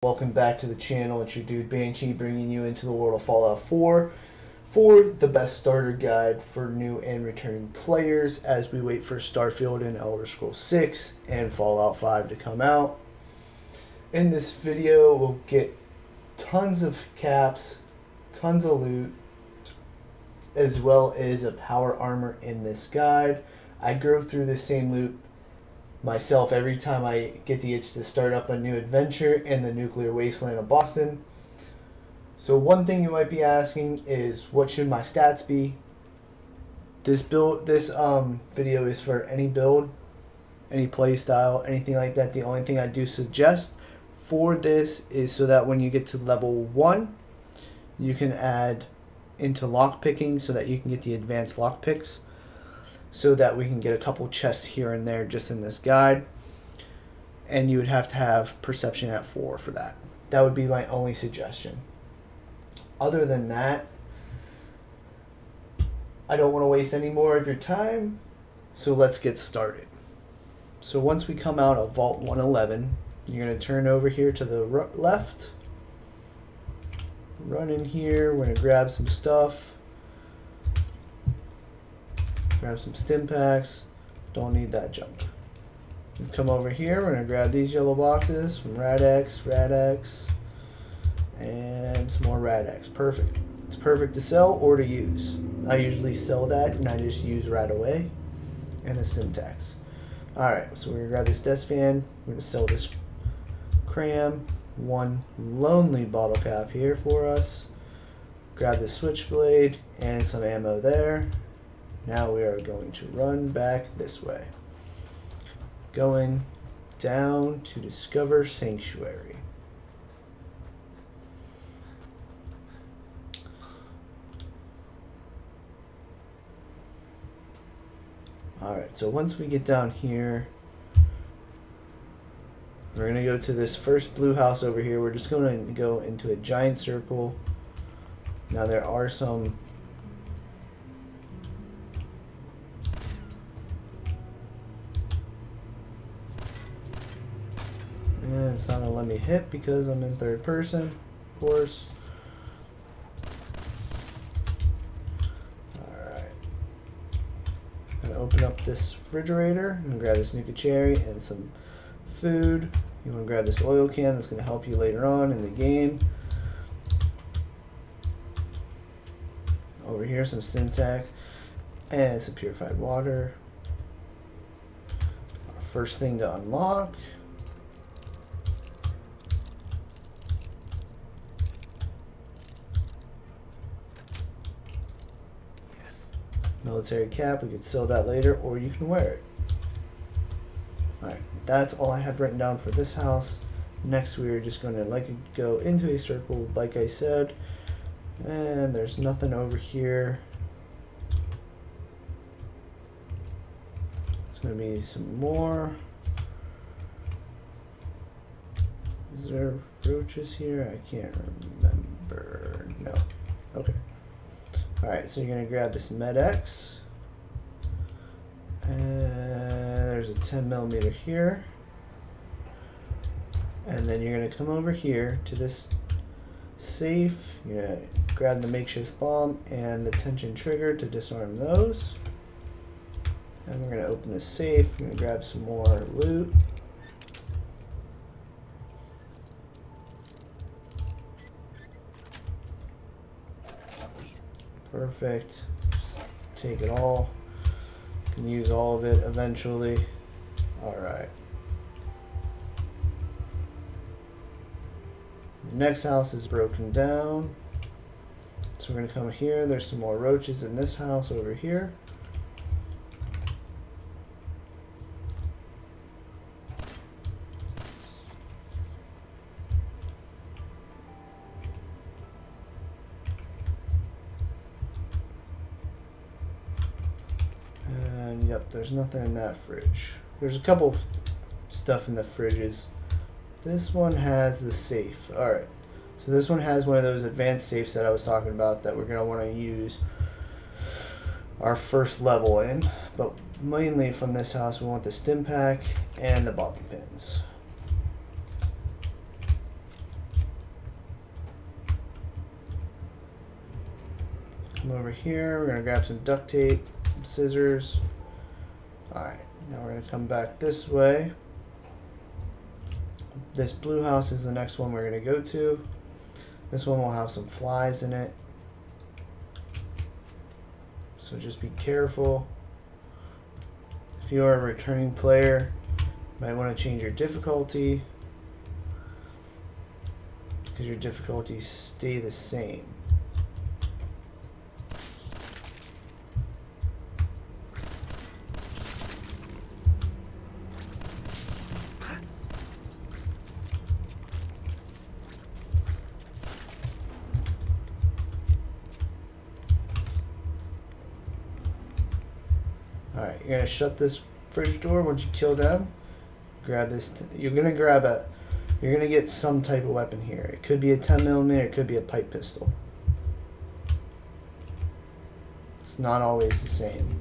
Welcome back to the channel. It's your dude Banshee bringing you into the world of Fallout 4 for the best starter guide for new and returning players as we wait for Starfield and Elder Scrolls 6 and Fallout 5 to come out. In this video, we'll get tons of caps, tons of loot, as well as a power armor in this guide. I go through the same loot myself every time I get the itch to start up a new adventure in the nuclear wasteland of Boston. So one thing you might be asking is, what should my stats be? This video is for any build, any play style, anything like that. The only thing I do suggest for this is so that when you get to level 1, you can add into lockpicking so that you can get the advanced lockpicks, so that we can get a couple chests here and there just in this guide. And you would have to have perception at 4 for that. That would be my only suggestion. Other than that, I don't want to waste any more of your time, so let's get started. So once we come out of Vault 111, you're going to turn over here to the left, run in here, we're going to grab some stuff. Grab some stim packs. Don't need that junk. Come over here. We're going to grab these yellow boxes from Rad-X, and some more Rad-X. Perfect. It's perfect to sell or to use. I usually sell that, and I just use Radaway and the Syntax. Alright, so we're going to grab this desk fan. We're going to sell this cram. One lonely bottle cap here for us. Grab the switchblade and some ammo there. Now we are going to run back this way. Going down to discover Sanctuary. Alright, so once we get down here, we're going to go to this first blue house over here. We're just going to go into a giant circle. Now there are some and it's not going to let me hit because I'm in third person, of course. Alright. I'm going to open up this refrigerator and grab this Nuka Cherry and some food. You want to grab this oil can that's going to help you later on in the game. Over here, some Simtac and some purified water. Our first thing to unlock. Military cap, we could sell that later, or you can wear it. Alright, that's all I have written down for this house. Next we are just going to go into a circle like I said, and there's nothing over here. It's going to be some more. Is there roaches here? I can't remember. No. Okay. Alright, so you're going to grab this Med-X, and there's a 10mm here, and then you're going to come over here to this safe. You're going to grab the makeshift bomb and the tension trigger to disarm those, and we're going to open this safe. We're going to grab some more loot. Perfect. Just take it all. Can use all of it eventually. Alright. The next house is broken down. So we're going to come here. There's some more roaches in this house over here. Yep, there's nothing in that fridge. There's a couple stuff in the fridges. This one has the safe. Alright, so this one has one of those advanced safes that I was talking about that we're going to want to use our first level in. But mainly from this house we want the stim pack and the bobby pins. Come over here. We're gonna grab some duct tape, some scissors. Alright, now we're gonna come back this way. This blue house is the next one we're gonna go to. This one will have some flies in it. So just be careful. If you are a returning player, you might want to change your difficulty, because your difficulties stay the same. Alright, you're going to shut this fridge door. Once you kill them, grab this. You're going to get some type of weapon here. It could be a 10mm, it could be a pipe pistol. It's not always the same.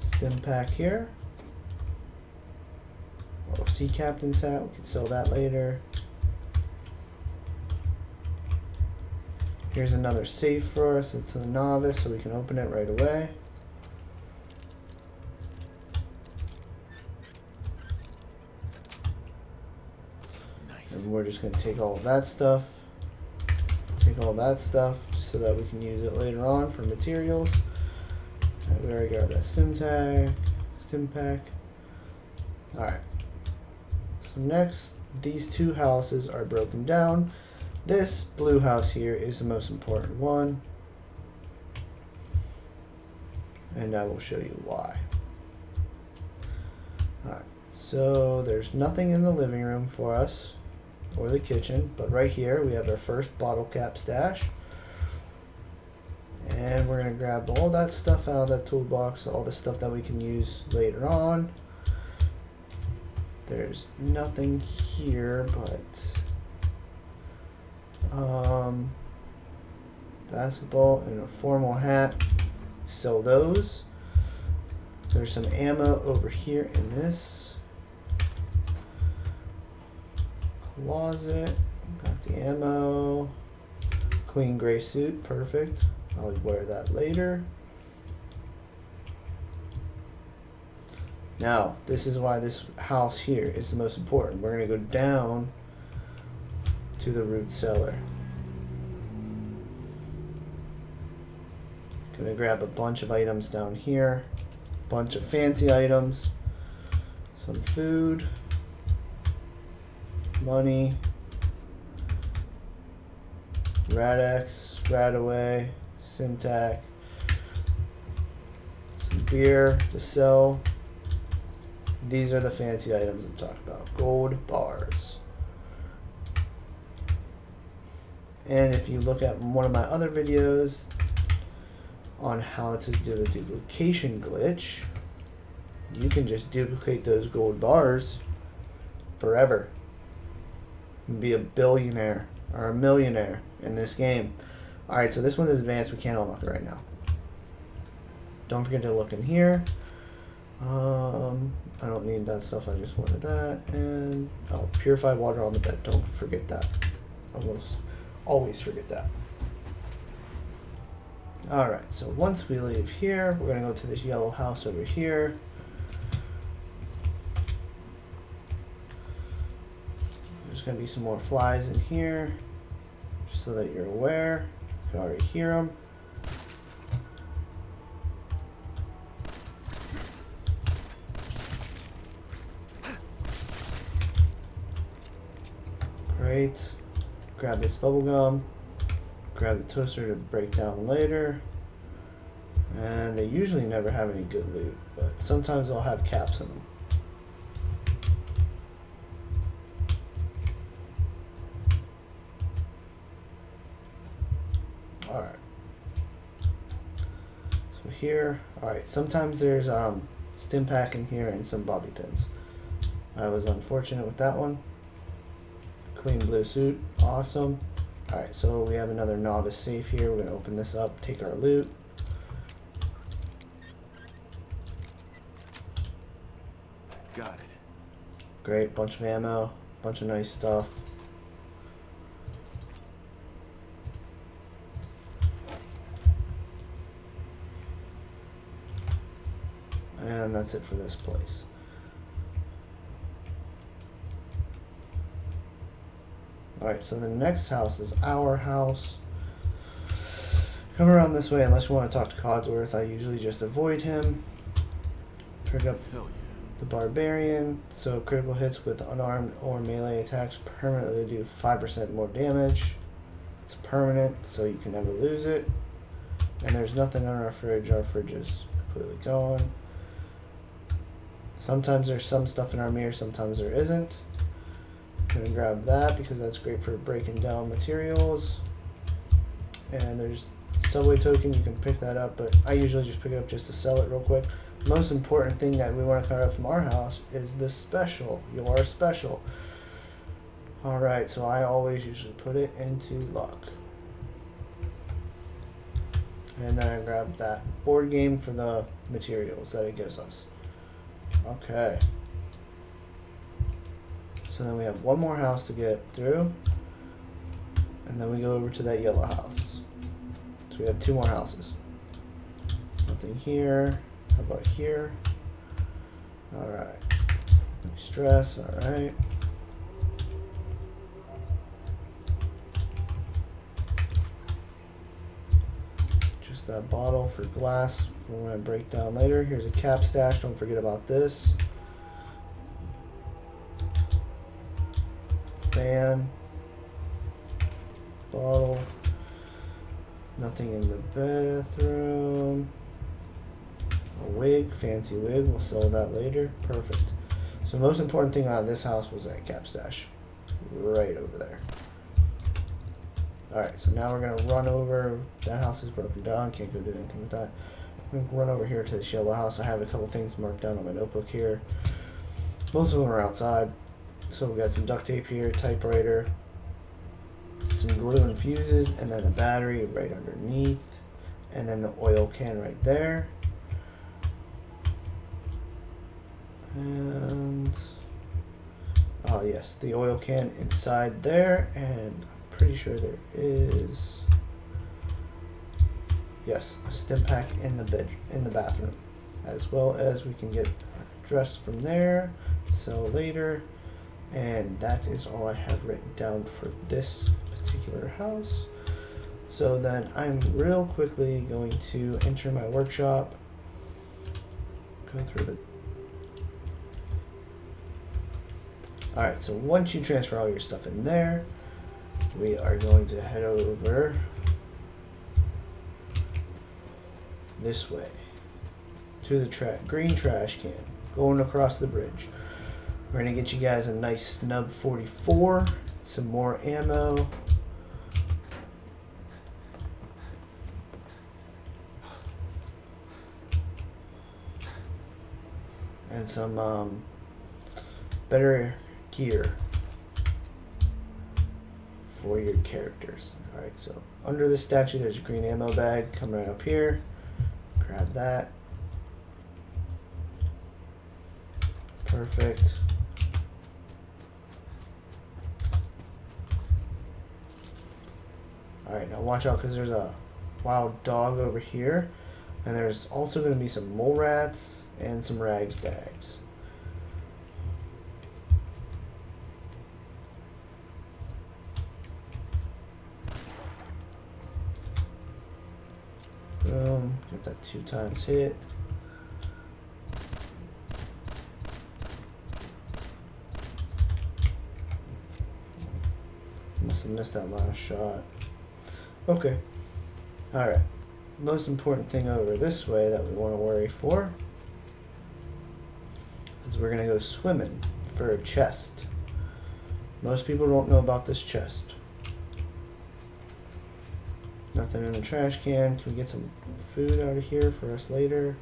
Stim pack here. Oh, sea captain's hat. We can sell that later. Here's another safe for us. It's a novice, so we can open it right away. Nice. And we're just going to take all of that stuff. Take all that stuff just so that we can use it later on for materials. And we already got that stim pack. Alright. So next, these two houses are broken down. This blue house here is the most important one, and I will show you why. Alright, so there's nothing in the living room for us, or the kitchen, but right here we have our first bottle cap stash. And we're going to grab all that stuff out of that toolbox, all the stuff that we can use later on. There's nothing here but basketball and a formal hat. Sell those. There's some ammo over here in this closet. Got the ammo. Clean gray suit, perfect. I'll wear that later. Now, this is why this house here is the most important. We're going to go down to the root cellar. Gonna grab a bunch of items down here, bunch of fancy items, some food, money, Rad-X, Radaway, Simtac, some beer to sell. These are the fancy items I'm talking about. Gold bars. And if you look at one of my other videos on how to do the duplication glitch, you can just duplicate those gold bars forever and be a billionaire or a millionaire in this game. Alright, so this one is advanced. We can't unlock it right now. Don't forget to look in here. I don't need that stuff. I just wanted that. And oh, purified water on the bed. Don't forget that. Always forget that. Alright, so once we leave here, we're going to go to this yellow house over here. There's going to be some more flies in here, just so that you're aware. You can already hear them. Great. Grab this bubble gum. Grab the toaster to break down later. And they usually never have any good loot, but sometimes they'll have caps in them. Alright. So here, alright, sometimes there's stim pack in here and some bobby pins. I was unfortunate with that one. Clean blue suit, awesome. Alright, so we have another novice safe here. We're going to open this up, take our loot. Got it. Great, bunch of ammo, bunch of nice stuff. then that's it for this place. Alright, so the next house is our house. Come around this way unless you want to talk to Codsworth. I usually just avoid him. Pick up the Barbarian. So critical hits with unarmed or melee attacks permanently do 5% more damage. It's permanent, so you can never lose it. And there's nothing on our fridge. Our fridge is completely gone. Sometimes there's some stuff in our mirror, sometimes there isn't. I'm gonna grab that because that's great for breaking down materials. And there's subway token, you can pick that up, but I usually just pick it up just to sell it real quick. Most important thing that we want to cover up from our house is this special. You are special. Alright, so I always usually put it into luck. And then I grab that board game for the materials that it gives us. Okay. So then we have one more house to get through. And then we go over to that yellow house. So we have two more houses. Nothing here. How about here? Alright. No stress, alright. Just that bottle for glass we're going to break down later. Here's a cap stash, don't forget about this. Fan. Bottle. Nothing in the bathroom. A wig, fancy wig, we'll sell that later. Perfect. So the most important thing out of this house was that cap stash. Right over there. Alright, so now we're going to run over. That house is broken down, can't go do anything with that. I'm going to run over here to this yellow house. I have a couple things marked down on my notebook here. Most of them are outside. So we got some duct tape here, typewriter, some glue and fuses, and then a battery right underneath, and then the oil can right there. And oh yes, the oil can inside there, and I'm pretty sure there is, yes, a stim pack in the bathroom, as well as we can get dressed from there, sell later. And that is all I have written down for this particular house. So then I'm real quickly going to enter my workshop, go through the... Alright, so once you transfer all your stuff in there, we are going to head over this way to the green trash can, going across the bridge. We're going to get you guys a nice snub 44, some more ammo, and some better gear for your characters. Alright, so under the statue there's a green ammo bag. Come right up here, grab that. Perfect. Alright, now watch out because there's a wild dog over here. And there's also going to be some mole rats and some ragstags. Boom. Get that 2 times hit. Must have missed that last shot. Okay. Alright. Most important thing over this way that we want to worry for is we're going to go swimming for a chest. Most people don't know about this chest. Nothing in the trash can. Can we get some food out of here for us later?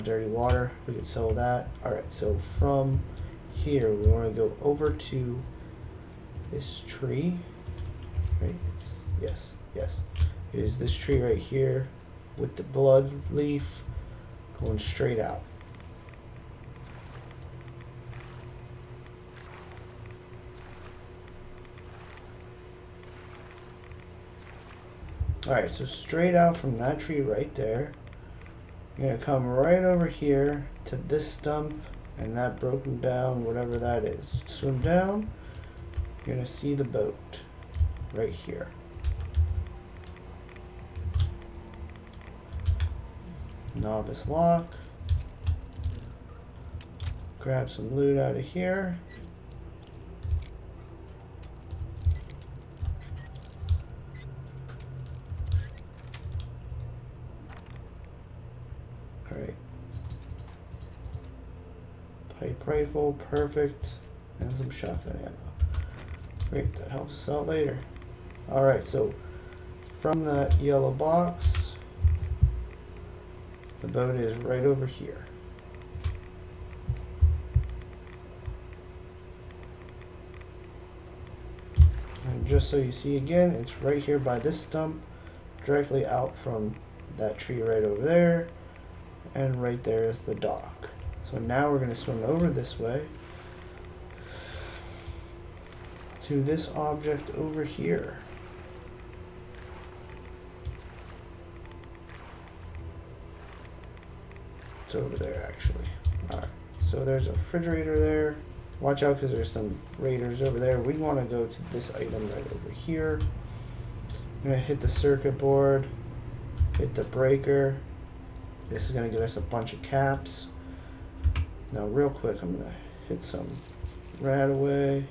Dirty water. We could sell that. Alright, so from here we want to go over to this tree. Right? Yes. It is this tree right here with the blood leaf going straight out. Alright, so straight out from that tree right there, You're going to come right over here to this stump and that broken down, whatever that is. Swim down. You're going to see the boat right here. Novice lock. Grab some loot out of here. Alright. Pipe rifle, perfect. And some shotgun ammo. Great, that helps us out later. Alright, so from that yellow box, the boat is right over here. And just so you see again, it's right here by this stump, directly out from that tree right over there, and right there is the dock. So now we're going to swim over this way to this object over here. It's over there actually. Alright, so there's a refrigerator there. Watch out because there's some raiders over there. We want to go to this item right over here. I'm going to hit the circuit board, hit the breaker. This is going to get us a bunch of caps. Now real quick, I'm going to hit some RadAway.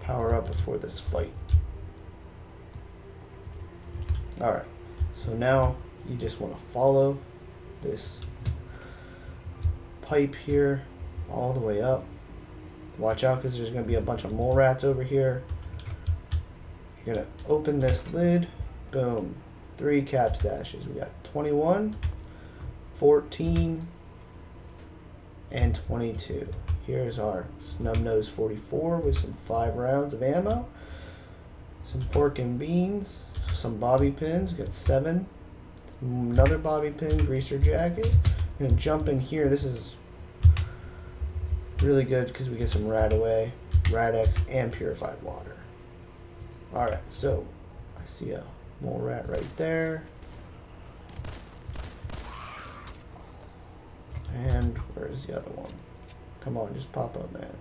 Power up before this fight. Alright, so now you just want to follow this pipe here all the way up. Watch out because there's going to be a bunch of mole rats over here. You're going to open this lid. Boom. 3 cap stashes. We got 21, 14, and 22. Here's our snub nose 44 with some 5 rounds of ammo. Some pork and beans. Some bobby pins. We got 7. Another bobby pin, greaser jacket. I'm going to jump in here. This is really good because we get some RadAway, Rad-X, and purified water. Alright, so I see a mole rat right there. And where's the other one? Come on, just pop up, man.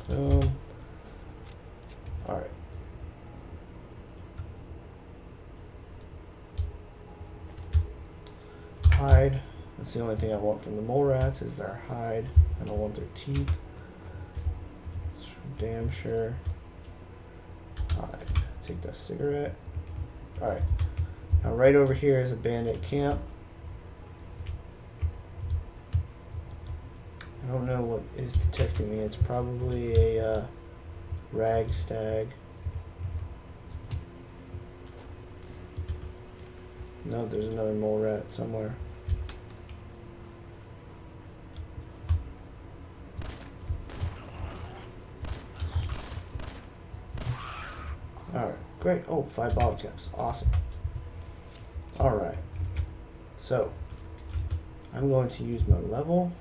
Boom. Alright. Hide. That's the only thing I want from the mole rats is their hide. I don't want their teeth. That's for damn sure. Alright, take that cigarette. Alright. Now right over here is a bandit camp. I don't know what is detecting me. It's probably a rag stag. No, there's another mole rat somewhere. Alright, great. Oh, 5 bottle caps. Awesome. Alright. So, I'm going to use my level.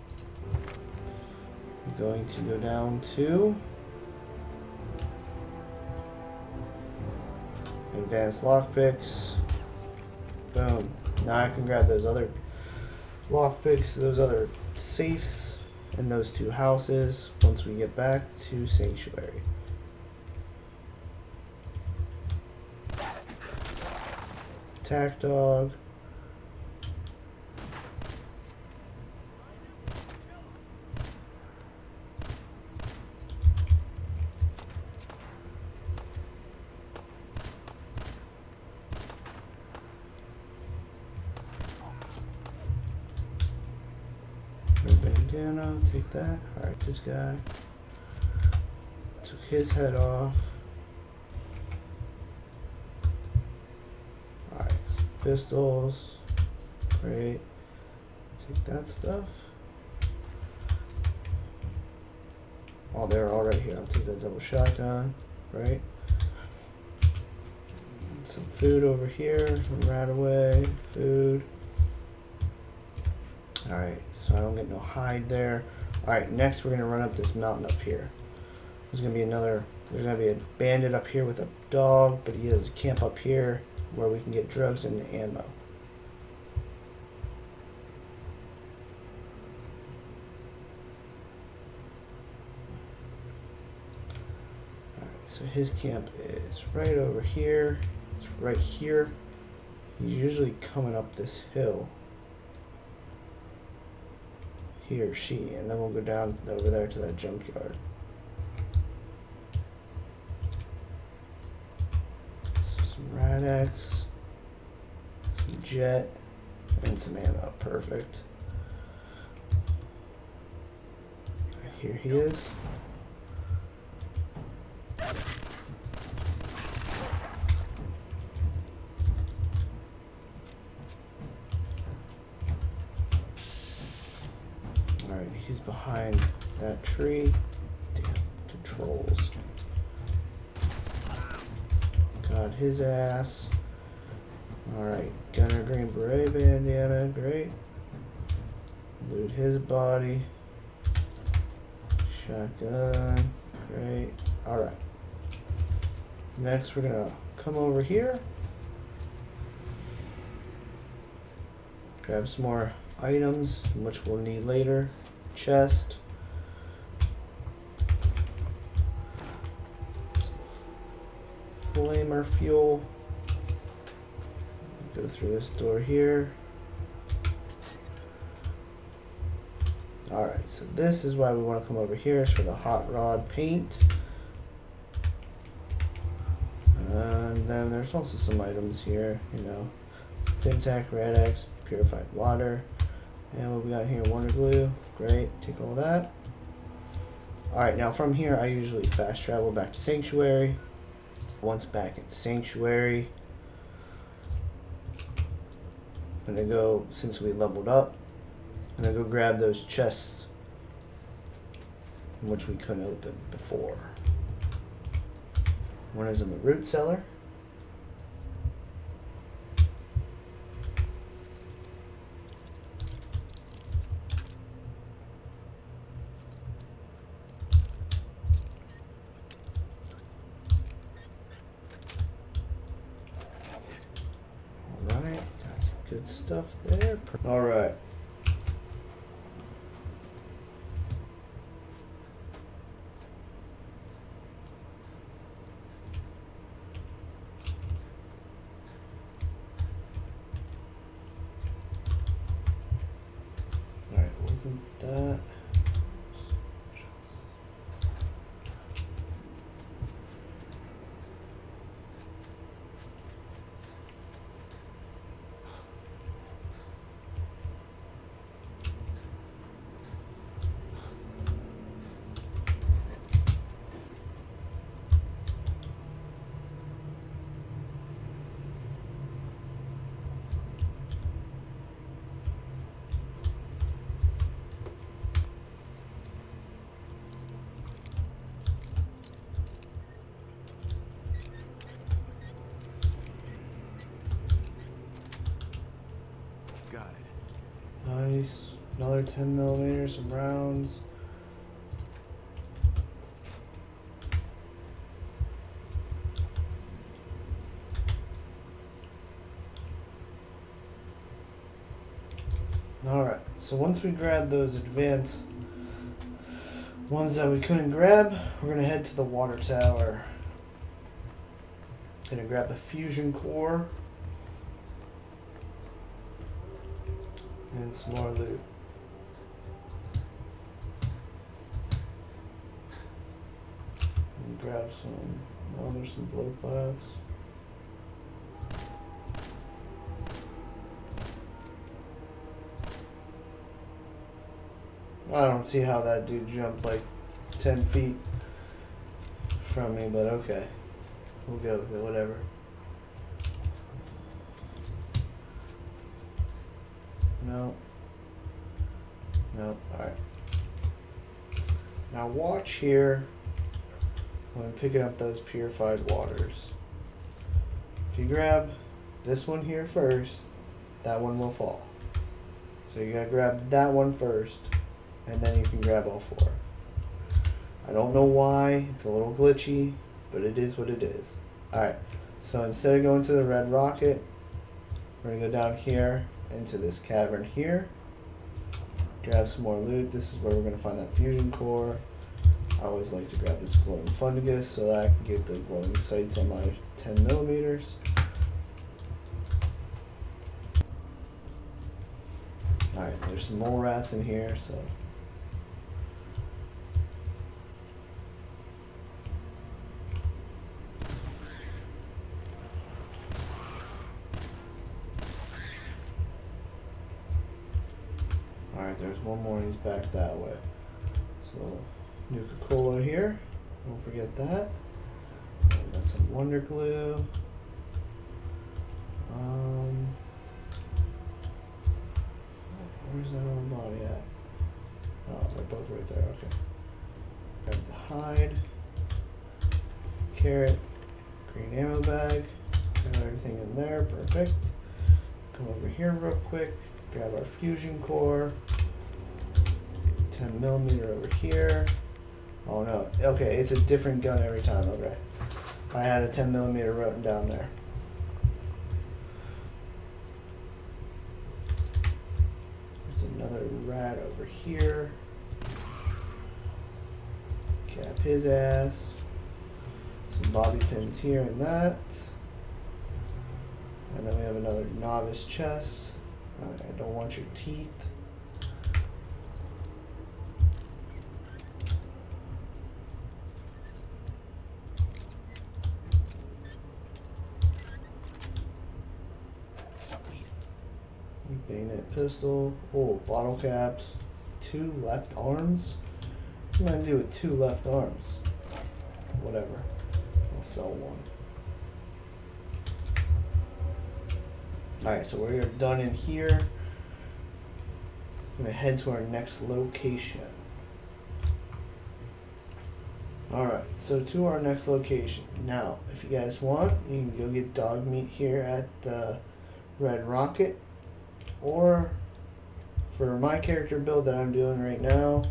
I'm going to go down to advanced lockpicks. Boom. Now I can grab those other lockpicks, those other safes, and those 2 houses once we get back to Sanctuary. Attack dog. Bandana, take that. Alright, this guy. Took his head off. Alright, some pistols. Great. Take that stuff. Oh, they're all right here. I'll take that double shotgun. Right. Some food over here. Some RadAway. Food. Alright, so I don't get no hide there. Alright, next we're going to run up this mountain up here. There's going to be another There's going to be a bandit up here with a dog, but he has a camp up here where we can get drugs and ammo. So his camp is right over here. It's right here. He's usually coming up this hill. He or she. And then we'll go down over there to that junkyard. Some Rad-X. Some jet. And some ammo. Perfect. Here he is. Alright, he's behind that tree. Damn, controls. Got his ass. Alright, Gunner Green Beret bandana, great. Loot his body. Shotgun, great. Alright. Next we're gonna come over here. Grab some more items, which we'll need later. Chest. Flamer fuel. Go through this door here. Alright, so this is why we want to come over here, is for the hot rod paint. And then there's also some items here, you know. Simtac, Rad-X, purified water. And what we got here, Wonder Glue. Great, take all that. Alright, now from here I usually fast travel back to Sanctuary. Once back in Sanctuary, I'm gonna go, since we leveled up, I'm gonna go grab those chests, which we couldn't open before. One is in the root cellar. Alright, got some good stuff there. Alright. Wasn't that? Nice. Another 10mm, some rounds. Alright, so once we grab those advanced ones that we couldn't grab, we're going to head to the water tower. Gonna grab the fusion core. And some more loot. And grab some. Oh, there's some blow flats. I don't see how that dude jumped like 10 feet from me, but okay. We'll go with it, whatever. No. No, alright. Now watch here when I'm picking up those purified waters. If you grab this one here first, that one will fall. So you gotta grab that one first, and then you can grab all four. I don't know why. It's a little glitchy, but it is what it is. Alright, so instead of going to the red rocket, we're going to go down here into this cavern here. Grab some more loot. This is where we're going to find that fusion core. I always like to grab this glowing fungus so that I can get the glowing sights on my 10 millimeters. Alright, there's some mole rats in here, so. Alright, there's one more, he's back that way. So, Nuka-Cola here, don't forget that. And got some Wonder Glue. Where's that other body at? Oh, they're both right there, okay. Grab the hide, carrot, green ammo bag, got everything in there, perfect. Come over here real quick, grab our fusion core, 10 millimeter over here. Oh no, okay, it's a different gun every time, okay. I had a 10 millimeter written down there. Another rat over here. Cap his ass. Some bobby pins here and that. And then we have another novice chest. I don't want your teeth. Bayonet pistol. Oh, bottle caps. 2 left arms? What am I gonna do with 2 left arms? Whatever. I'll sell one. Alright, so we're done in here. I'm gonna head to our next location. Alright, so to our next location. Now, if you guys want, you can go get dog meat here at the Red Rocket. Or, for my character build that I'm doing right now,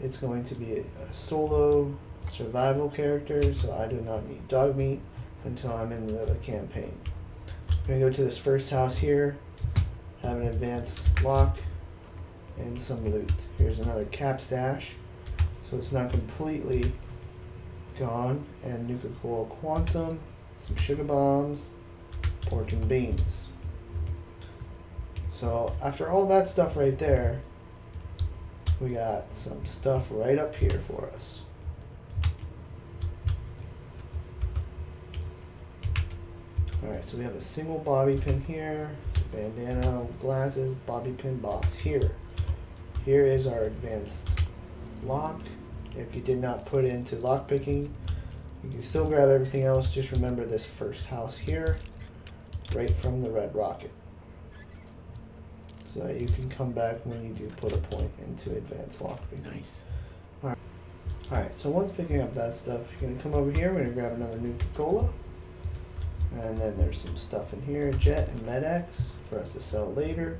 it's going to be a solo survival character, so I do not need dog meat until I'm in the campaign. I'm going to go to this first house here, have an advanced lock, and some loot. Here's another cap stash, so it's not completely gone, and Nuka-Cola Quantum, some sugar bombs, pork and beans. So after all that stuff right there, we got some stuff right up here for us. Alright, so we have a single bobby pin here, bandana, glasses, bobby pin box here. Here is our advanced lock. If you did not put into lockpicking, you can still grab everything else. Just remember this first house here, right from the Red Rocket. So that you can come back when you do put a point into advanced lockpicking. Nice. Alright, so once picking up that stuff, you're going to come over here, we're going to grab another Nuka-Cola. And then there's some stuff in here, Jet and Med-X, for us to sell later.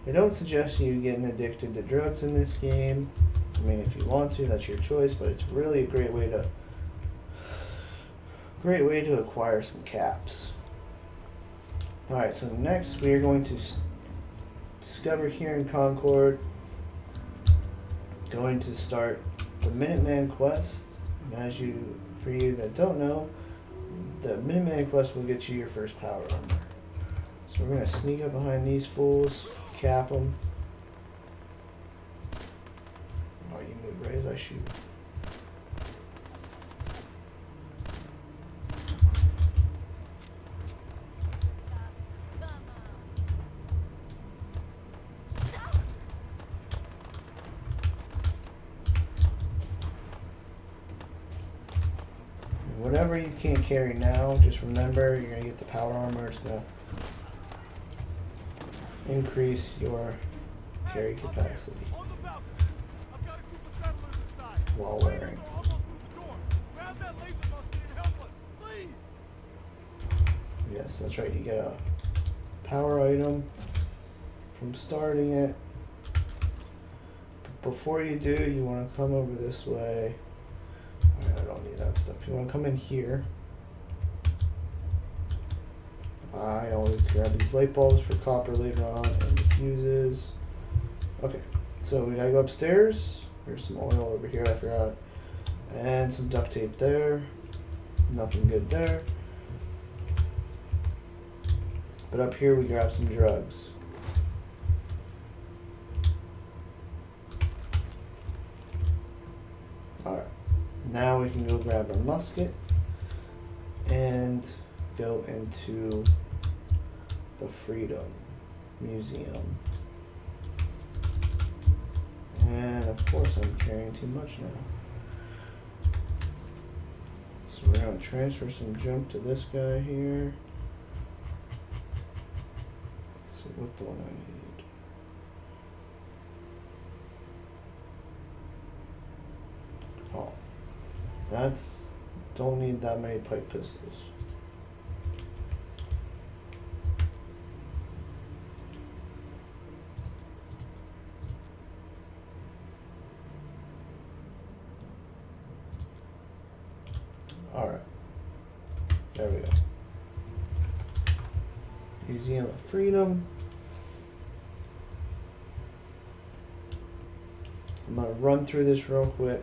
I don't suggest you getting addicted to drugs in this game. I mean, if you want to, that's your choice, but it's really a great way to acquire some caps. Alright, so next we are going to discover here in Concord, going to start the Minuteman quest. And for you that don't know, the Minuteman quest will get you your first power armor. So we're going to sneak up behind these fools, cap them. Oh, you move right as I shoot. Whatever you can't carry now, just remember you're going to get the power armor. It's going to increase your carry capacity while wearing. Yes, that's right. You get a power item from starting it. But before you do, you want to come over this way. of that stuff. You want to come in here. I always grab these light bulbs for copper later on and the fuses. Okay, so we gotta go upstairs. There's some oil over here, I forgot. And some duct tape there. Nothing good there. But up here we grab some drugs. Alright, now we can go grab our musket and go into the Freedom Museum. And of course I'm carrying too much now. So we're going to transfer some junk to this guy here. Let's see what the one I need. Oh, that's, don't need that many pipe pistols. Alright, there we go. Museum of Freedom. I'm going to run through this real quick.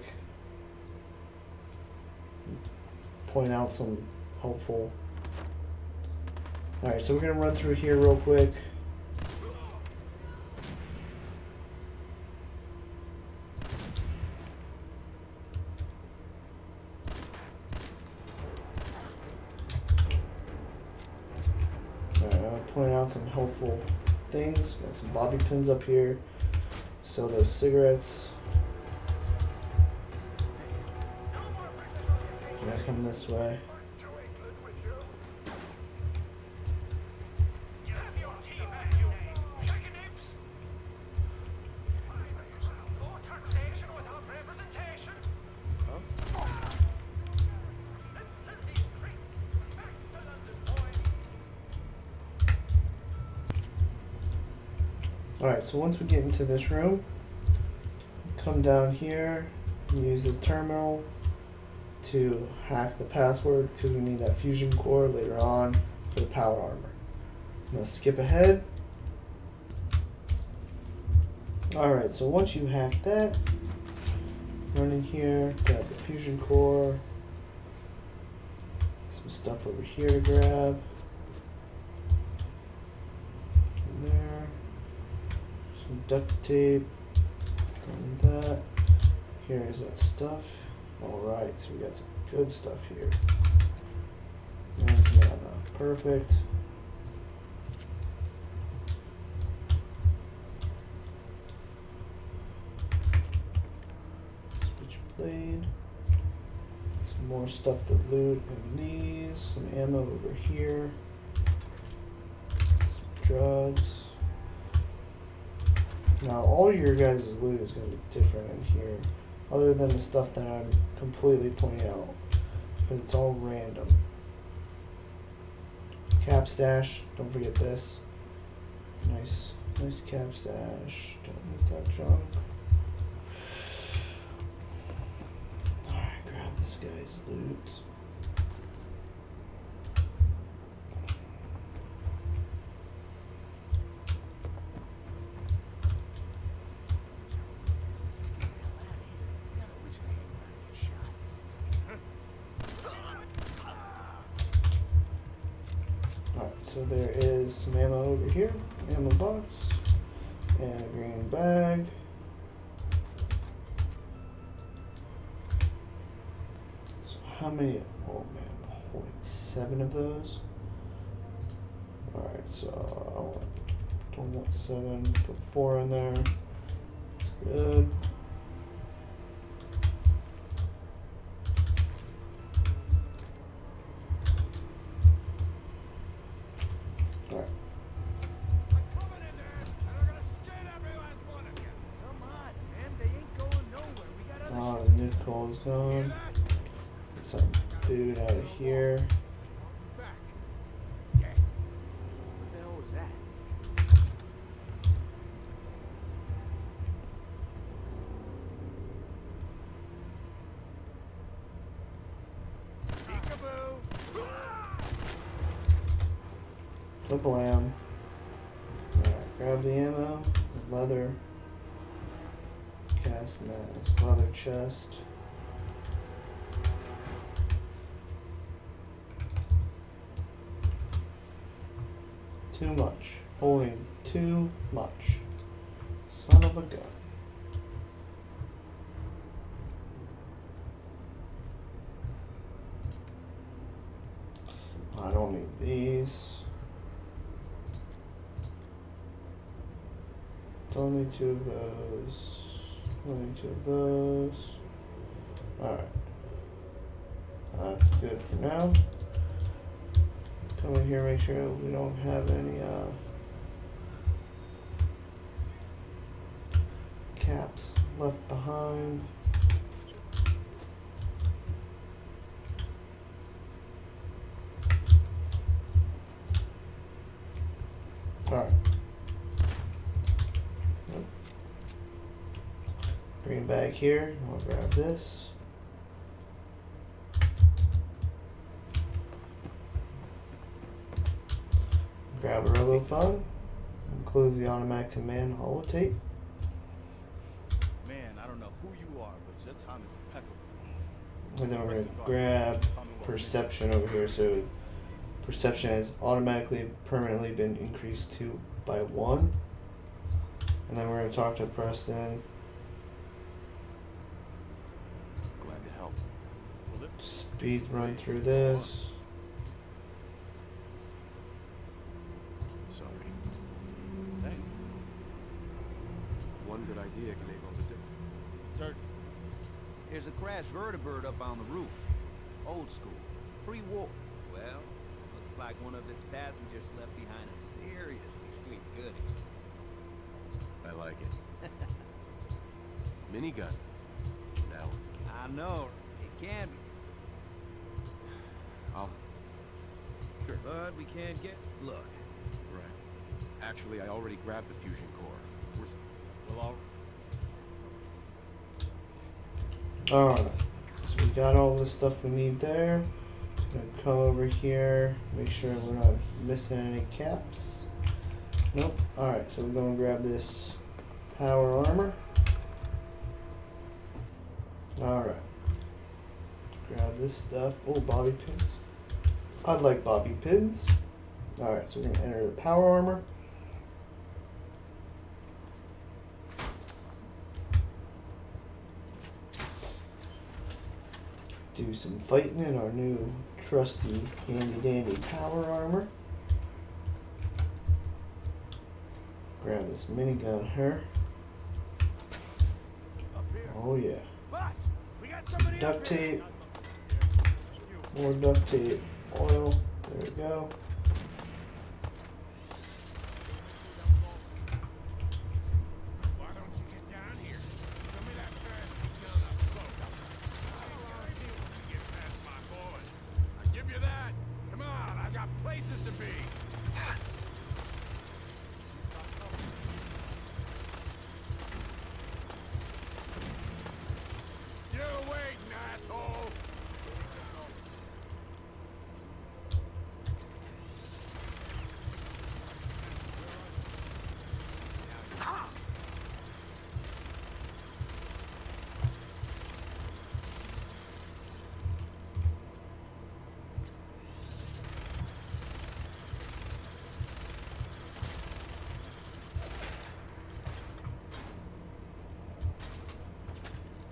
Point out some helpful. Alright, so we're going to run through here real quick. Point out some helpful things. Got some bobby pins up here. Sell those cigarettes. Gotta come this way. Alright, so once we get into this room, come down here and use this terminal to hack the password because we need that fusion core later on for the power armor. I'm going to skip ahead. Alright, so once you hack that, run in here, grab the fusion core, some stuff over here to grab. There. Some duct tape, and that. Here is that stuff. Alright, so we got some good stuff here. And some ammo. Perfect. Switchblade. Some more stuff to loot in these. Some ammo over here. Some drugs. Now, all your guys' loot is going to be different in here, other than the stuff that I'm completely pointing out, because it's all random. Cap stash, don't forget this. Nice cap stash. Don't need that junk. Alright, grab this guy's loot. So there is some ammo over here, ammo box, and a green bag. So how many? Oh man, holy, 7 of those. Alright, so I don't want 7, put 4 in there. That's good. Nicole's gone. Get some food out of here. What the hell was that? Kablam. Alright, grab the ammo, leather, cast mask, leather chest. Too much. Holding too much. Son of a gun. I don't need these. Don't need two of those. Don't need two of those. Alright. That's good for now. Come in here, make sure we don't have any caps left behind. Alright. Bring it back here. I'll grab this. Grab a RoboPhone. Includes the automatic command holotape. Man, I don't know who you are, but your time is impeccable. And then we're going to grab perception over here. So perception has automatically permanently been increased to by 1. And then we're going to talk to Preston. Glad to help. Speed run through this. Sorry. Hey, One good idea can make all the difference. start. There's a crashed vertibird up on the roof. Old school. Pre-war. Well, looks like one of its passengers left behind a seriously sweet goodie. I like it. Minigun. Now, I know. It can be. I'll. Sure. But we can't get... Look. Right. Actually, I already grabbed the fusion core. Well, all Alright. So we got all the stuff we need there. Just gonna come over here, make sure we're not missing any caps. Nope. Alright, so we're gonna grab this power armor. Alright. Grab this stuff. Oh, bobby pins. I'd like bobby pins. Alright, so we're gonna enter the power armor. Do some fighting in our new trusty handy dandy power armor. Grab this minigun here. up here. Oh yeah. Boss, we got somebody Duct up here. tape. More duct tape. Oil. There we go. Why don't you get down here? Show me that fast down up close. I don't want to deal when you get past my boys. I give you that. Come on, I got places to be. Still waiting, asshole.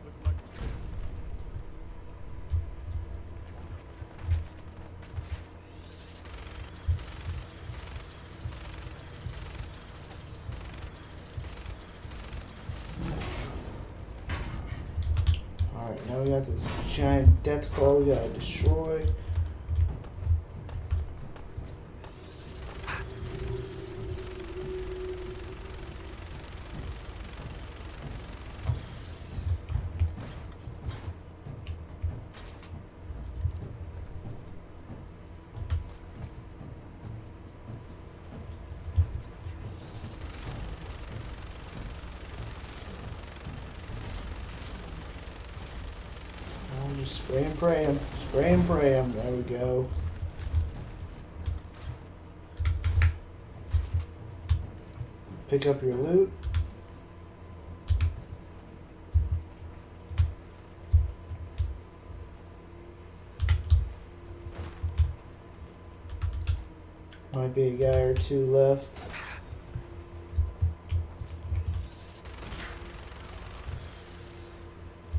Looks like Alright, now we got this giant death claw we gotta destroy. Oh, just spray and pray 'em. Spray and pray 'em. There we go. pick up your loot. Might be a guy or two left.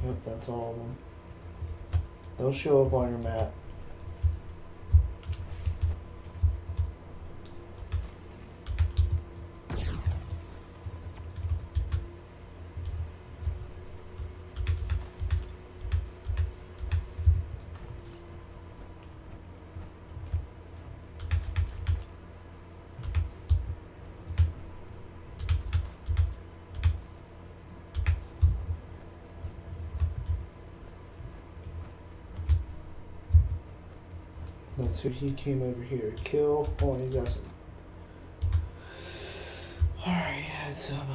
Yep, that's all of them. They'll show up on your map. That's who he came over here to kill. Oh, he got some. Alright, had some.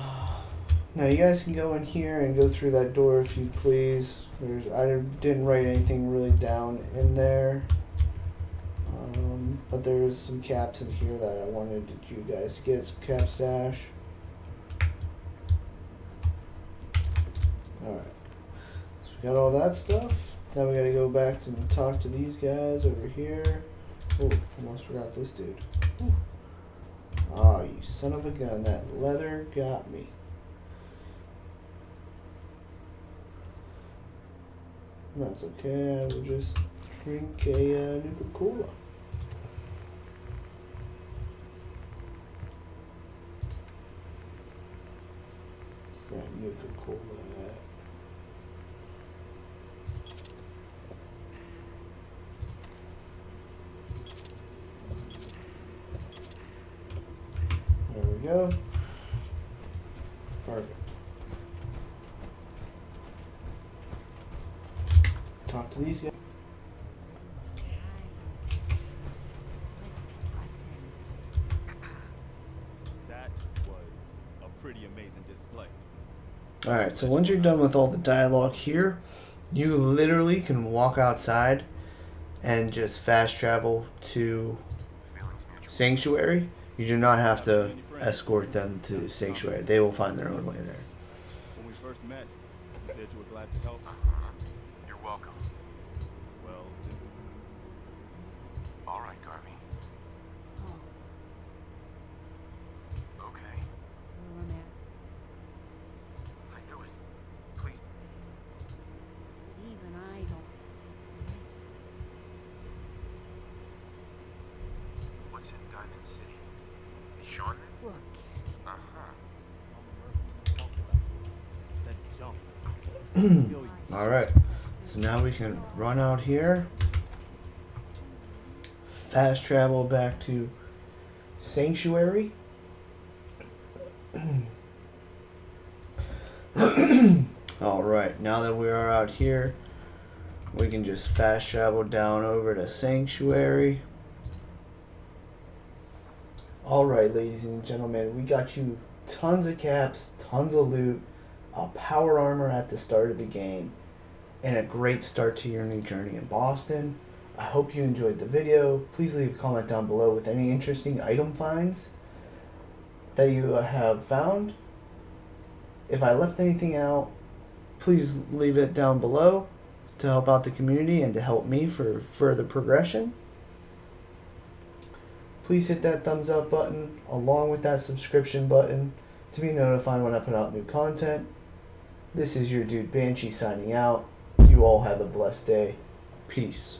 Now you guys can go in here and go through that door if you please. I didn't write anything really down in there. But there's some caps in here that I wanted you guys to get. Some cap stash. Alright. So we got all that stuff. Now we gotta go back and talk to these guys over here. Oh, almost forgot this dude. Ah, you son of a gun. That leather got me. That's okay. I will just drink a Nuka-Cola. What's that Nuka-Cola at? There we go. Perfect. Talk to these guys. That was a pretty amazing display. Alright, so once you're done with all the dialogue here, you literally can walk outside and just fast travel to Sanctuary. You do not have to escort them to Sanctuary. They will find their own way there. When we first met, you said you were glad to help. You're welcome. Well, since All right, Garvey. Okay. I knew it. Please. Even I don't. What's in Diamond City? Is Sean there? Look, Uh-huh. that jump. Alright, so now we can run out here, fast travel back to Sanctuary. Alright, now that we are out here, we can just fast travel down over to Sanctuary. Alright, ladies and gentlemen, we got you tons of caps, tons of loot, a power armor at the start of the game, and a great start to your new journey in Boston. I hope you enjoyed the video. Please leave a comment down below with any interesting item finds that you have found. If I left anything out, please leave it down below to help out the community and to help me for further progression. Please hit that thumbs up button along with that subscription button to be notified when I put out new content. This is your dude Banshee signing out. You all have a blessed day. Peace.